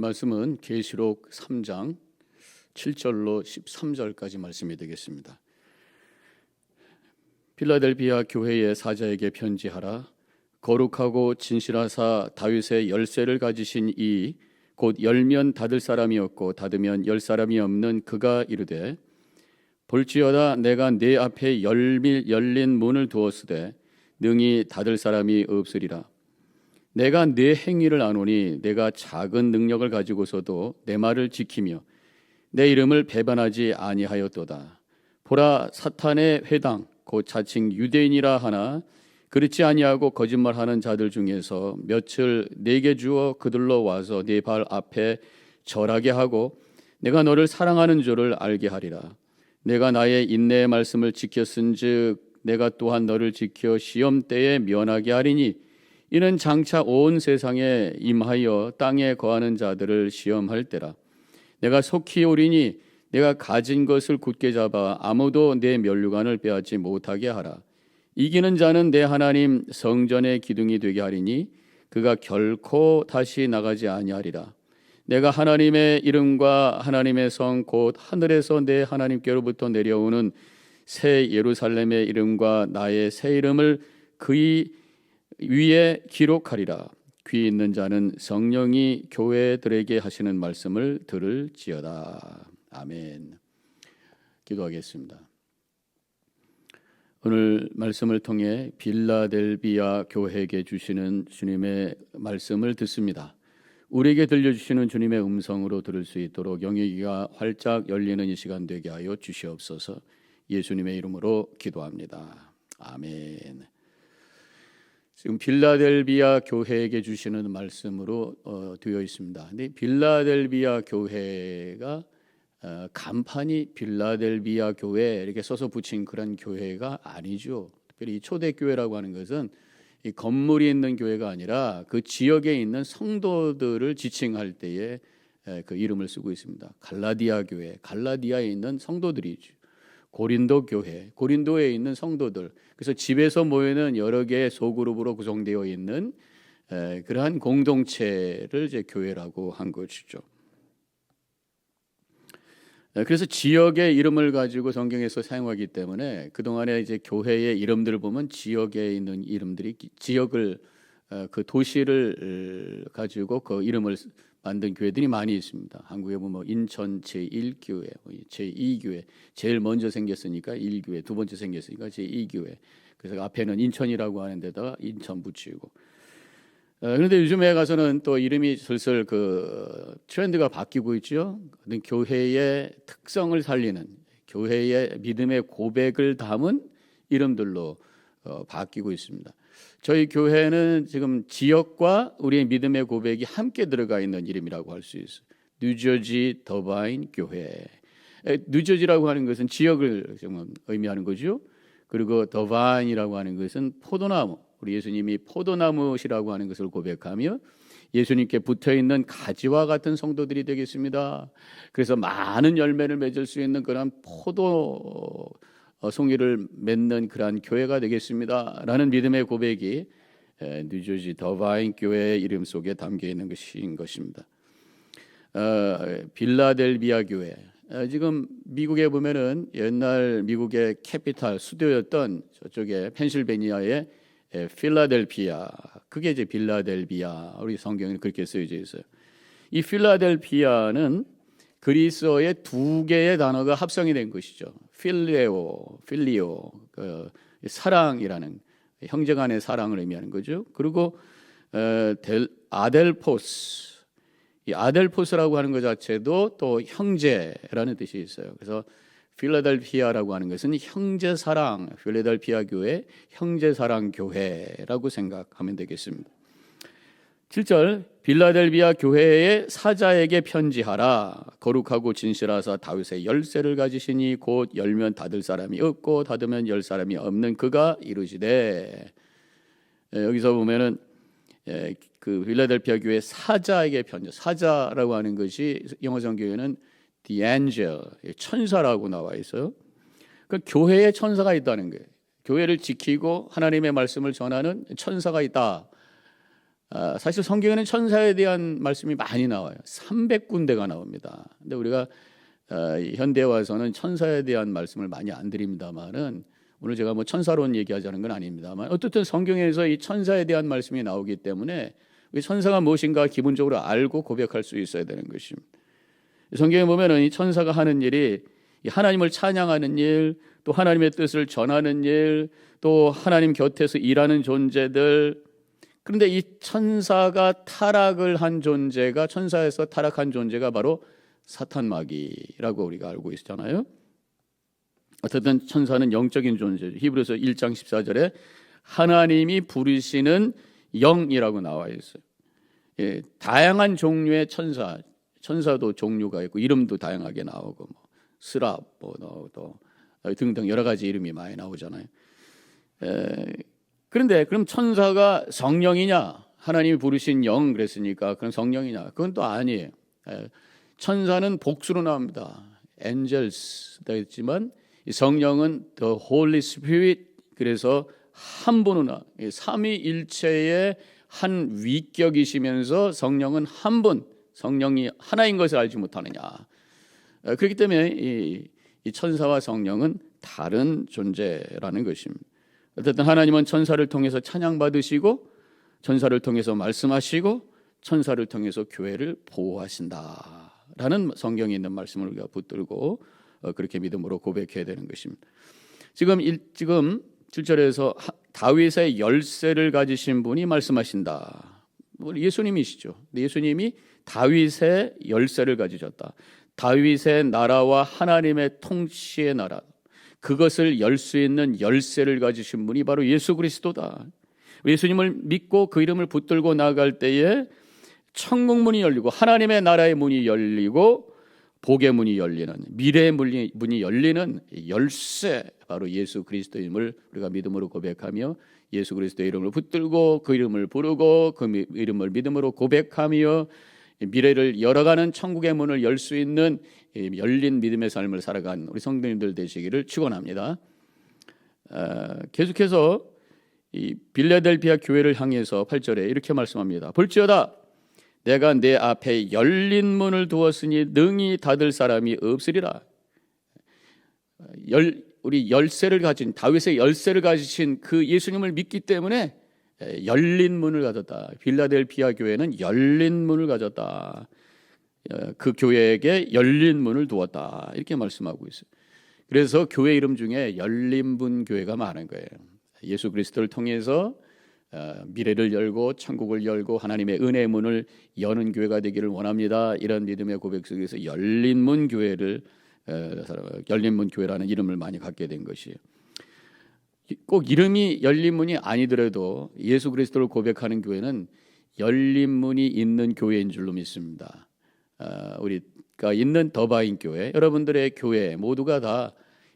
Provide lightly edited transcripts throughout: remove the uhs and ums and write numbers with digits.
말씀은 계시록 3장 7절로 13절까지 말씀이 되겠습니다. 필라델비아 교회의 사자에게 편지하라. 거룩하고 진실하사 다윗의 열쇠를 가지신 이 곧 열면 닫을 사람이 없고 닫으면 열 사람이 없는 그가 이르되 볼지어다 내가 네 앞에 열린 문을 두었으되 능히 닫을 사람이 없으리라. 내가 네 행위를 아노니 내가 작은 능력을 가지고서도 내 말을 지키며 내 이름을 배반하지 아니하였도다. 보라, 사탄의 회당 곧 자칭 유대인이라 하나 그렇지 아니하고 거짓말하는 자들 중에서 몇을 내게 주어 그들로 와서 네 발 앞에 절하게 하고 내가 너를 사랑하는 줄을 알게 하리라. 내가 나의 인내의 말씀을 지켰은즉 내가 또한 너를 지켜 시험 때에 면하게 하리니 이는 장차 온 세상에 임하여 땅에 거하는 자들을 시험할 때라. 내가 속히 오리니 내가 가진 것을 굳게 잡아 아무도 내 면류관을 빼앗지 못하게 하라. 이기는 자는 내 하나님 성전의 기둥이 되게 하리니 그가 결코 다시 나가지 아니하리라. 내가 하나님의 이름과 하나님의 성 곧 하늘에서 내 하나님께로부터 내려오는 새 예루살렘의 이름과 나의 새 이름을 그의 위에 기록하리라. 귀 있는 자는 성령이 교회들에게 하시는 말씀을 들을지어다. 아멘. 기도하겠습니다. 오늘 말씀을 통해 빌라델비아 교회에게 주시는 주님의 말씀을 듣습니다. 우리에게 들려주시는 주님의 음성으로 들을 수 있도록 영의 귀가 활짝 열리는 이 시간 되게 하여 주시옵소서. 예수님의 이름으로 기도합니다. 아멘. 지금 빌라델비아 교회에게 주시는 말씀으로 되어 있습니다. 근데 빌라델비아 교회가 간판이 빌라델비아 교회 이렇게 써서 붙인 그런 교회가 아니죠. 특별히 초대교회라고 하는 것은 이 건물이 있는 교회가 아니라 그 지역에 있는 성도들을 지칭할 때에 그 이름을 쓰고 있습니다. 갈라디아 교회, 갈라디아에 있는 성도들이죠. 고린도 교회, 고린도에 있는 성도들. 그래서 집에서 모이는 여러 개의 소그룹으로 구성되어 있는 그러한 공동체를 이제 교회라고 한 것이죠. 그래서 지역의 이름을 가지고 성경에서 사용하기 때문에 그동안에 이제 교회의 이름들을 보면 지역에 있는 이름들이 지역을 그 도시를 가지고 그 이름을 만든 교회들이 많이 있습니다. 한국에 보면 인천 제1교회, 제2교회, 제일 먼저 생겼으니까 1교회, 두 번째 생겼으니까 제2교회. 그래서 앞에는 인천이라고 하는 데다가 인천 붙이고. 그런데 요즘에 가서는 또 이름이 슬슬 그 트렌드가 바뀌고 있죠. 교회의 특성을 살리는, 교회의 믿음의 고백을 담은 이름들로 바뀌고 있습니다. 저희 교회는 지금 지역과 우리의 믿음의 고백이 함께 들어가 있는 이름이라고 할 수 있어요. 뉴저지 더바인 교회. 뉴저지라고 하는 것은 지역을 의미하는 거죠. 그리고 더바인이라고 하는 것은 포도나무. 우리 예수님이 포도나무시라고 하는 것을 고백하며 예수님께 붙어있는 가지와 같은 성도들이 되겠습니다. 그래서 많은 열매를 맺을 수 있는 그런 포도 송이를 맺는 그러한 교회가 되겠습니다 라는 믿음의 고백이 뉴저지 더바인 교회의 이름 속에 담겨 있는 것인 것입니다. 빌라델비아 교회, 지금 미국에 보면은 옛날 미국의 캐피탈 수도였던 저쪽에 펜실베니아의 필라델피아, 그게 이제 빌라델비아, 우리 성경에는 그렇게 쓰여져 있어요. 이 필라델피아는 그리스어의 두 개의 단어가 합성이 된 것이죠. 필리오, 사랑이라는 형제 간의 사랑을 의미하는 거죠. 그리고 아델포스, 이 아델포스라고 하는 것 자체도 또 형제라는 뜻이 있어요. 그래서 필라델피아라고 하는 것은 형제사랑, 필라델피아 교회 형제사랑 교회라고 생각하면 되겠습니다. 7절, 빌라델비아 교회의 사자에게 편지하라. 거룩하고 진실하사 다윗의 열쇠를 가지시니 곧 열면 닫을 사람이 없고 닫으면 열 사람이 없는 그가 이르시되. 여기서 보면은 그 빌라델비아 교회 사자에게 편지, 사자라고 하는 것이 영어 성경에는 the angel, 천사라고 나와 있어요. 그 교회에 천사가 있다는 거예요. 교회를 지키고 하나님의 말씀을 전하는 천사가 있다. 사실 성경에는 천사에 대한 말씀이 많이 나와요. 300군데가 나옵니다. 근데 우리가 현대에 와서는 천사에 대한 말씀을 많이 안 드립니다만은, 오늘 제가 뭐 천사론 얘기하자는 건 아닙니다만, 어쨌든 성경에서 이 천사에 대한 말씀이 나오기 때문에 천사가 무엇인가 기본적으로 알고 고백할 수 있어야 되는 것입니다. 성경에 보면은 이 천사가 하는 일이 하나님을 찬양하는 일, 또 하나님의 뜻을 전하는 일, 또 하나님 곁에서 일하는 존재들. 그런데 이 천사가 타락을 한 존재가, 천사에서 타락한 존재가 바로 사탄마귀라고 우리가 알고 있잖아요. 어쨌든 천사는 영적인 존재죠. 히브리서 1장 14절에 하나님이 부르시는 영이라고 나와 있어요. 예, 다양한 종류의 천사도 종류가 있고 이름도 다양하게 나오고, 뭐 스랍, 또 등등 여러 가지 이름이 많이 나오잖아요. 그런데 그럼 천사가 성령이냐? 하나님이 부르신 영 그랬으니까 그럼 성령이냐? 그건 또 아니에요. 천사는 복수로 나옵니다. angels다 했지만 성령은 the Holy Spirit, 그래서 한 분으로, 삼위일체의 한 위격이시면서 성령은 한 분, 성령이 하나인 것을 알지 못하느냐. 그렇기 때문에 이 천사와 성령은 다른 존재라는 것입니다. 어쨌든 하나님은 천사를 통해서 찬양받으시고, 천사를 통해서 말씀하시고, 천사를 통해서 교회를 보호하신다라는 성경에 있는 말씀을 우리가 붙들고 그렇게 믿음으로 고백해야 되는 것입니다. 지금 7절에서 다윗의 열쇠를 가지신 분이 말씀하신다. 예수님이시죠. 예수님이 다윗의 열쇠를 가지셨다. 다윗의 나라와 하나님의 통치의 나라, 그것을 열 수 있는 열쇠를 가지신 분이 바로 예수 그리스도다. 예수님을 믿고 그 이름을 붙들고 나아갈 때에 천국 문이 열리고 하나님의 나라의 문이 열리고 복의 문이 열리는, 미래의 문이 열리는 열쇠, 바로 예수 그리스도임을 우리가 믿음으로 고백하며 예수 그리스도의 이름을 붙들고 그 이름을 부르고 그 이름을 믿음으로 고백하며 미래를 열어가는 천국의 문을 열 수 있는 열린 믿음의 삶을 살아간 우리 성도님들 되시기를 축원합니다. 계속해서 이 빌라델피아 교회를 향해서 8절에 이렇게 말씀합니다. 볼지어다 내가 내 앞에 열린 문을 두었으니 능히 닫을 사람이 없으리라. 우리 열쇠를 가진, 다윗의 열쇠를 가지신 그 예수님을 믿기 때문에 열린 문을 가졌다. 빌라델피아 교회는 열린 문을 가졌다. 그 교회에게 열린 문을 두었다. 이렇게 말씀하고 있어요. 그래서 교회 이름 중에 열린문 교회가 많은 거예요. 예수 그리스도를 통해서 미래를 열고 천국을 열고 하나님의 은혜의 문을 여는 교회가 되기를 원합니다. 이런 믿음의 고백 속에서 열린문 교회를, 열린문 교회라는 이름을 많이 갖게 된 것이에요. 꼭 이름이 열린문이 아니더라도 예수 그리스도를 고백하는 교회는 열린문이 있는 교회인 줄로 믿습니다. 우리가 있는 더바인 교회, 여러분들의 교회 모두가 다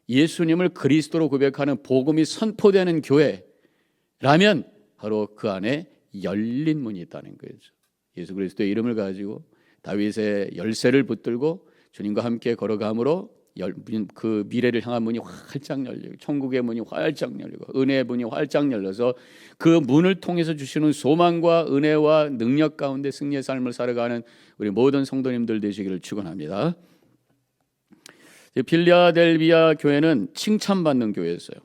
예수님을 그리스도로 고백하는 복음이 선포되는 교회라면 바로 그 안에 열린 문이 있다는 거죠. 예수 그리스도의 이름을 가지고 다윗의 열쇠를 붙들고 주님과 함께 걸어감으로 그 미래를 향한 문이 활짝 열리고 천국의 문이 활짝 열리고 은혜의 문이 활짝 열려서 그 문을 통해서 주시는 소망과 은혜와 능력 가운데 승리의 삶을 살아가는 우리 모든 성도님들 되시기를 축원합니다. 필라델비아 교회는 칭찬받는 교회였어요.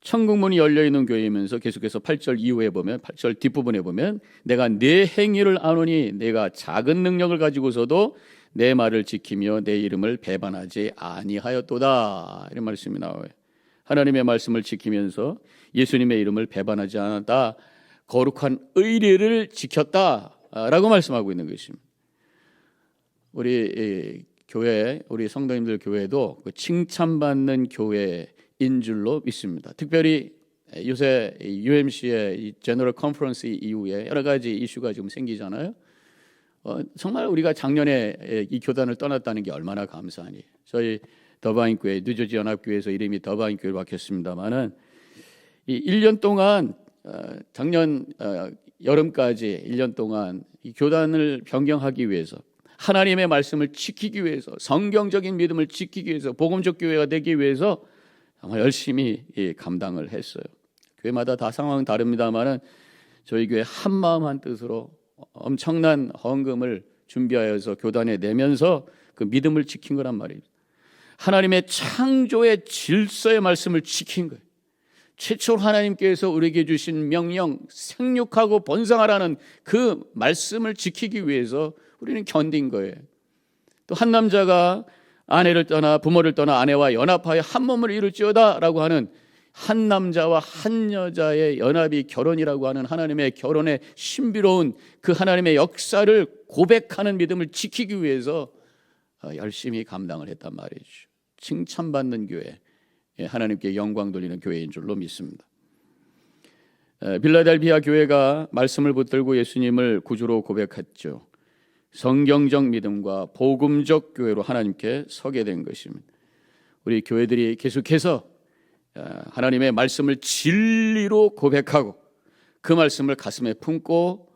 천국 문이 열려있는 교회이면서 계속해서 8절 이후에 보면, 8절 뒷부분에 보면 내가 내 행위를 아노니 내가 작은 능력을 가지고서도 내 말을 지키며 내 이름을 배반하지 아니하였도다. 이런 말씀이 나와요. 하나님의 말씀을 지키면서 예수님의 이름을 배반하지 않았다. 거룩한 의례를 지켰다라고 말씀하고 있는 것입니다. 우리 교회, 우리 성도님들 교회도 칭찬받는 교회인 줄로 믿습니다. 특별히 요새 UMC의 제너럴 컨퍼런스 이후에 여러 가지 이슈가 지금 생기잖아요. 정말 우리가 작년에 이 교단을 떠났다는 게 얼마나 감사하니. 저희 더바인 교회, 뉴저지 연합교회에서 이름이 더바인 교회로 바뀌었습니다만은 이 1년 동안 작년 여름까지 1년 동안 이 교단을 변경하기 위해서, 하나님의 말씀을 지키기 위해서, 성경적인 믿음을 지키기 위해서, 복음적 교회가 되기 위해서 정말 열심히 감당을 했어요. 교회마다 다 상황은 다릅니다만은 저희 교회 한 마음 한 뜻으로 엄청난 헌금을 준비하여서 교단에 내면서 그 믿음을 지킨 거란 말이에요. 하나님의 창조의 질서의 말씀을 지킨 거예요. 최초로 하나님께서 우리에게 주신 명령, 생육하고 번성하라는 그 말씀을 지키기 위해서 우리는 견딘 거예요. 또 한 남자가 아내를 떠나 부모를 떠나 아내와 연합하여 한 몸을 이룰지어다 라고 하는 한 남자와 한 여자의 연합이 결혼이라고 하는 하나님의 결혼의 신비로운 그 하나님의 역사를 고백하는 믿음을 지키기 위해서 열심히 감당을 했단 말이죠. 칭찬받는 교회, 하나님께 영광 돌리는 교회인 줄로 믿습니다. 빌라델비아 교회가 말씀을 붙들고 예수님을 구주로 고백했죠. 성경적 믿음과 복음적 교회로 하나님께 서게 된 것입니다. 우리 교회들이 계속해서 하나님의 말씀을 진리로 고백하고 그 말씀을 가슴에 품고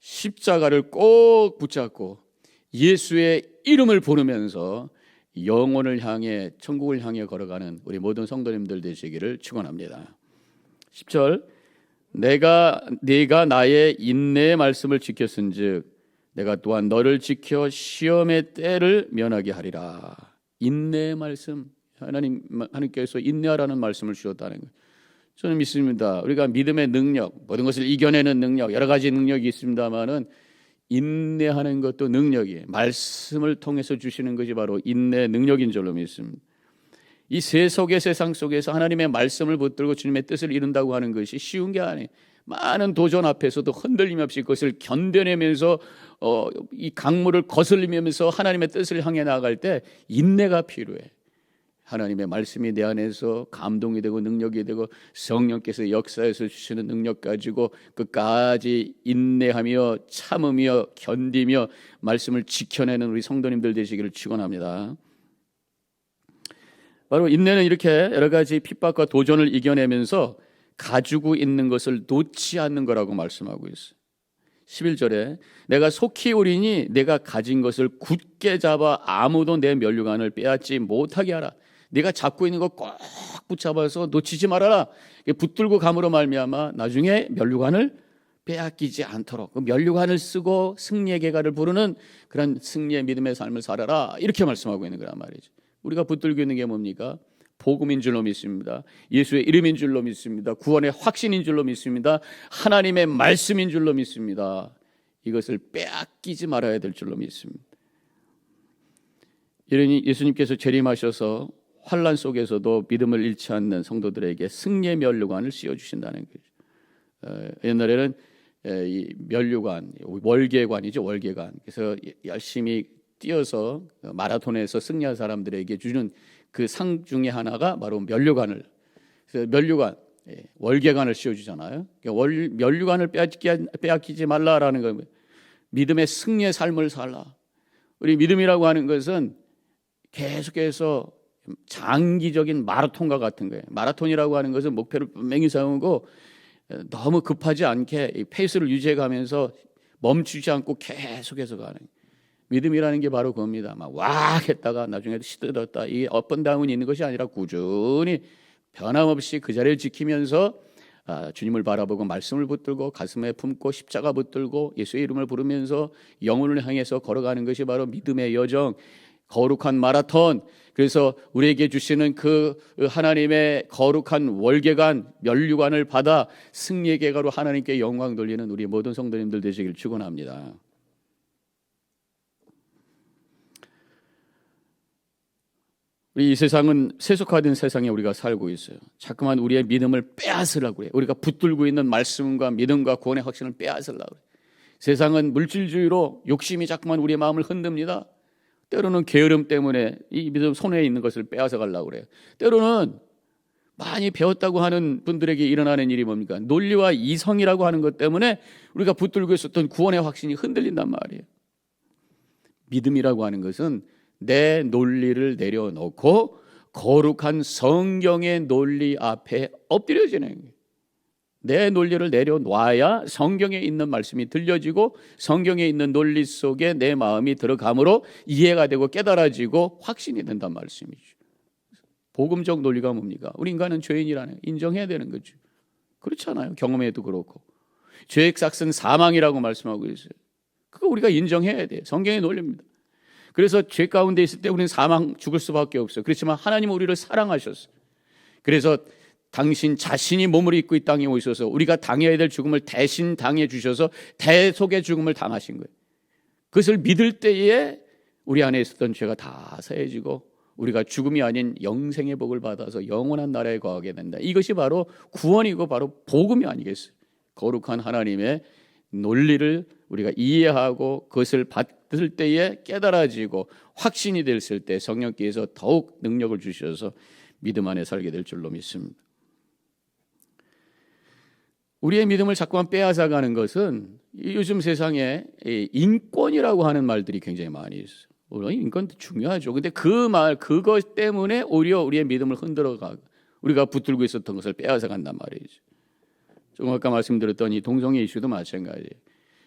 십자가를 꼭 붙잡고 예수의 이름을 부르면서 영혼을 향해 천국을 향해 걸어가는 우리 모든 성도님들 되시기를 축원합니다. 10절 내가 나의 인내의 말씀을 지켰은즉 내가 또한 너를 지켜 시험의 때를 면하게 하리라. 인내의 말씀, 하나님께서 인내하라는 말씀을 주셨다는 거예요. 저는 믿습니다. 우리가 믿음의 능력, 모든 것을 이겨내는 능력, 여러 가지 능력이 있습니다만은 인내하는 것도 능력이에요. 말씀을 통해서 주시는 것이 바로 인내의 능력인 줄로 믿습니다. 이 세상 속에서 하나님의 말씀을 붙들고 주님의 뜻을 이룬다고 하는 것이 쉬운 게 아니에요. 많은 도전 앞에서도 흔들림 없이 그것을 견뎌내면서 이 강물을 거슬리면서 하나님의 뜻을 향해 나아갈 때 인내가 필요해. 하나님의 말씀이 내 안에서 감동이 되고 능력이 되고 성령께서 역사해서 주시는 능력 가지고 끝까지 인내하며 참으며 견디며 말씀을 지켜내는 우리 성도님들 되시기를 축원합니다. 바로 인내는 이렇게 여러 가지 핍박과 도전을 이겨내면서 가지고 있는 것을 놓지 않는 거라고 말씀하고 있어요. 11절에 내가 속히 오리니 내가 가진 것을 굳게 잡아 아무도 내 면류관을 빼앗지 못하게 하라. 네가 잡고 있는 거 꼭 붙잡아서 놓치지 말아라. 붙들고 감으로 말미암아 나중에 면류관을 빼앗기지 않도록 그 면류관을 쓰고 승리의 계가를 부르는 그런 승리의 믿음의 삶을 살아라. 이렇게 말씀하고 있는 거란 말이죠. 우리가 붙들고 있는 게 뭡니까? 복음인 줄로 믿습니다. 예수의 이름인 줄로 믿습니다. 구원의 확신인 줄로 믿습니다. 하나님의 말씀인 줄로 믿습니다. 이것을 빼앗기지 말아야 될 줄로 믿습니다. 이러니 예수님께서 재림하셔서 환난 속에서도 믿음을 잃지 않는 성도들에게 승리의 면류관을 씌워주신다는 거죠. 옛날에는 이 면류관, 월계관이죠. 월계관. 그래서 열심히 뛰어서 마라톤에서 승리한 사람들에게 주는 그 상 중에 하나가 바로 면류관을, 그래서 면류관, 월계관을 씌워주잖아요. 면류관을 빼앗기지 말라라는 거, 믿음의 승리의 삶을 살라. 우리 믿음이라고 하는 것은 계속해서 장기적인 마라톤과 같은 거예요. 마라톤이라고 하는 것은 목표를 분명히 세우고 너무 급하지 않게 페이스를 유지해가면서 멈추지 않고 계속해서 가는 거예요. 믿음이라는 게 바로 그겁니다. 막 와 했다가 나중에 시들었다. 이 업앤다운이 있는 것이 아니라 꾸준히 변함없이 그 자리를 지키면서 주님을 바라보고 말씀을 붙들고 가슴에 품고 십자가 붙들고 예수의 이름을 부르면서 영혼을 향해서 걸어가는 것이 바로 믿음의 여정, 거룩한 마라톤. 그래서 우리에게 주시는 그 하나님의 거룩한 월계관, 면류관을 받아 승리의 계가로 하나님께 영광 돌리는 우리 모든 성도님들 되시길 축원합니다. 우리 이 세상은 세속화된 세상에 우리가 살고 있어요. 자꾸만 우리의 믿음을 빼앗으려고 그래요. 우리가 붙들고 있는 말씀과 믿음과 구원의 확신을 빼앗으려고 그래요. 세상은 물질주의로 욕심이 자꾸만 우리의 마음을 흔듭니다. 때로는 게으름 때문에 이 믿음 손에 있는 것을 빼앗아 가려고 그래요. 때로는 많이 배웠다고 하는 분들에게 일어나는 일이 뭡니까? 논리와 이성이라고 하는 것 때문에 우리가 붙들고 있었던 구원의 확신이 흔들린단 말이에요. 믿음이라고 하는 것은 내 논리를 내려놓고 거룩한 성경의 논리 앞에 엎드려지는 거예요. 내 논리를 내려놔야 성경에 있는 말씀이 들려지고 성경에 있는 논리 속에 내 마음이 들어감으로 이해가 되고 깨달아지고 확신이 된단 말씀이죠. 복음적 논리가 뭡니까? 우리 인간은 죄인이라는 인정해야 되는 거죠. 그렇잖아요. 경험에도 그렇고. 죄의 삭은 사망이라고 말씀하고 있어요. 그거 우리가 인정해야 돼요. 성경의 논리입니다. 그래서 죄 가운데 있을 때 우리는 사망 죽을 수밖에 없어요. 그렇지만 하나님은 우리를 사랑하셨어요. 그래서 당신 자신이 몸을 입고 이 땅에 오셔서 우리가 당해야 될 죽음을 대신 당해 주셔서 대속의 죽음을 당하신 거예요. 그것을 믿을 때에 우리 안에 있었던 죄가 다 사해지고 우리가 죽음이 아닌 영생의 복을 받아서 영원한 나라에 거하게 된다. 이것이 바로 구원이고 바로 복음이 아니겠어요. 거룩한 하나님의 논리를 우리가 이해하고 그것을 받을 때에 깨달아지고 확신이 됐을 때 성령께서 더욱 능력을 주셔서 믿음 안에 살게 될 줄로 믿습니다. 우리의 믿음을 자꾸만 빼앗아가는 것은 요즘 세상에 인권이라고 하는 말들이 굉장히 많이 있어요. 물론 인권도 중요하죠. 근데 그것 때문에 오히려 우리의 믿음을 흔들어가고 우리가 붙들고 있었던 것을 빼앗아간단 말이죠. 좀 아까 말씀드렸던 이 동성애 이슈도 마찬가지예요.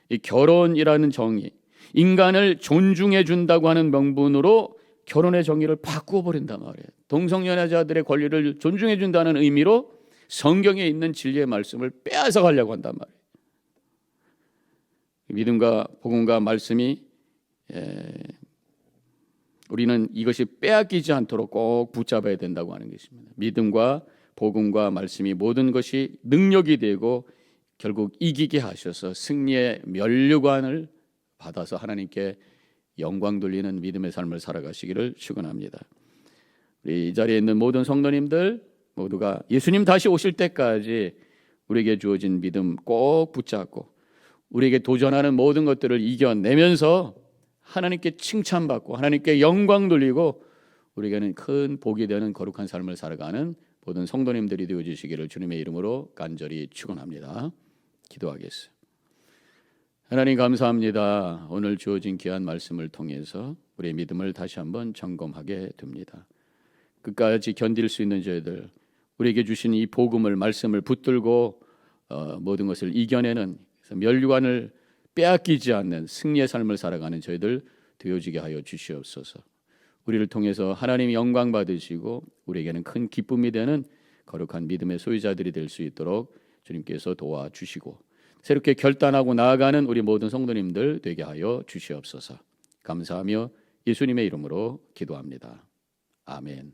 이 결혼이라는 정의, 인간을 존중해 준다고 하는 명분으로 결혼의 정의를 바꾸어 버린단 말이에요. 동성연애자들의 권리를 존중해 준다는 의미로 성경에 있는 진리의 말씀을 빼앗아 가려고 한단 말이에요. 믿음과 복음과 말씀이 우리는 이것이 빼앗기지 않도록 꼭 붙잡아야 된다고 하는 것입니다. 믿음과 복음과 말씀이 모든 것이 능력이 되고 결국 이기게 하셔서 승리의 면류관을 받아서 하나님께 영광 돌리는 믿음의 삶을 살아가시기를 축원합니다. 우리 이 자리에 있는 모든 성도님들 모두가 예수님 다시 오실 때까지 우리에게 주어진 믿음 꼭 붙잡고 우리에게 도전하는 모든 것들을 이겨내면서 하나님께 칭찬받고 하나님께 영광 돌리고 우리에게는 큰 복이 되는 거룩한 삶을 살아가는 모든 성도님들이 되어주시기를 주님의 이름으로 간절히 축원합니다. 기도하겠습니다. 하나님 감사합니다. 오늘 주어진 귀한 말씀을 통해서 우리의 믿음을 다시 한번 점검하게 됩니다. 끝까지 견딜 수 있는 저희들, 우리에게 주신 이 복음을 말씀을 붙들고 모든 것을 이겨내는 면류관을 빼앗기지 않는 승리의 삶을 살아가는 저희들 되어지게 하여 주시옵소서. 우리를 통해서 하나님이 영광 받으시고 우리에게는 큰 기쁨이 되는 거룩한 믿음의 소유자들이 될 수 있도록 주님께서 도와주시고 새롭게 결단하고 나아가는 우리 모든 성도님들 되게 하여 주시옵소서. 감사하며 예수님의 이름으로 기도합니다. 아멘.